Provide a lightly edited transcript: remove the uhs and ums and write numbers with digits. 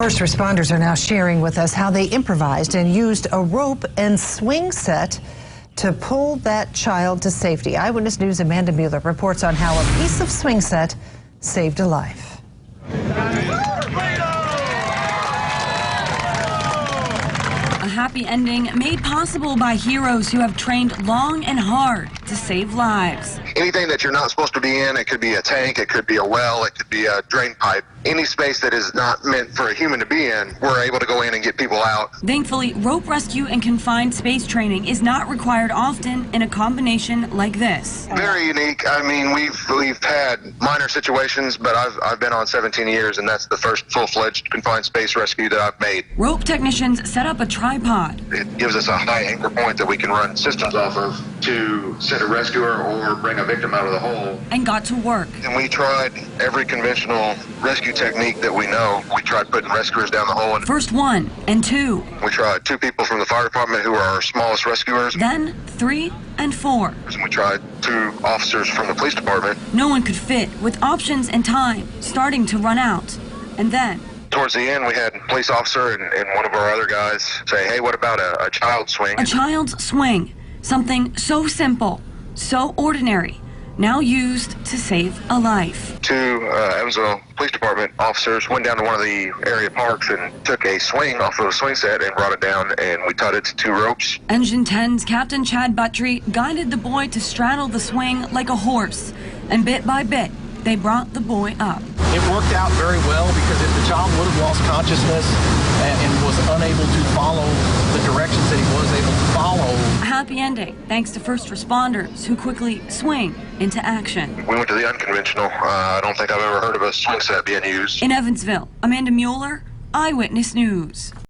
First responders are now sharing with us how they improvised and used a rope and swing set to pull that child to safety. Eyewitness News' Amanda Mueller reports on how a piece of swing set saved a life. A happy ending made possible by heroes who have trained long and hard to save lives. Anything that you're not supposed to be in, it could be a tank, it could be a well, it could be a drain pipe. Any space that is not meant for a human to be in, we're able to go in and get people out. Thankfully, rope rescue and confined space training is not required often in a combination like this. Very unique. I mean, we've had minor situations, but I've been on 17 years, and that's the first full-fledged confined space rescue that I've made. Rope technicians set up a tripod. It gives us a high anchor point that we can run systems off of to send a rescuer or bring a victim out of the hole. And got to work. And we tried every conventional rescue technique that we know. We tried putting rescuers down the hole. And first 1 and 2. We tried 2 people from the fire department who are our smallest rescuers. Then 3 and 4. And we tried 2 officers from the police department. No one could fit, with options and time starting to run out. And then towards the end, we had a police officer and one of our other guys say, hey, what about a child swing? A child's swing. Something so simple, so ordinary, now used to save a life. 2 Evansville Police Department officers went down to one of the area parks and took a swing off of a swing set and brought it down, and we tied it to 2 ropes. Engine 10's Captain Chad Buttry guided the boy to straddle the swing like a horse, and bit by bit, they brought the boy up. It worked out very well because if the child would have lost consciousness and was unable to follow the directions that he was able to follow. A happy ending thanks to first responders who quickly swing into action. We went to the unconventional. I don't think I've ever heard of a swing set being used. In Evansville, Amanda Mueller, Eyewitness News.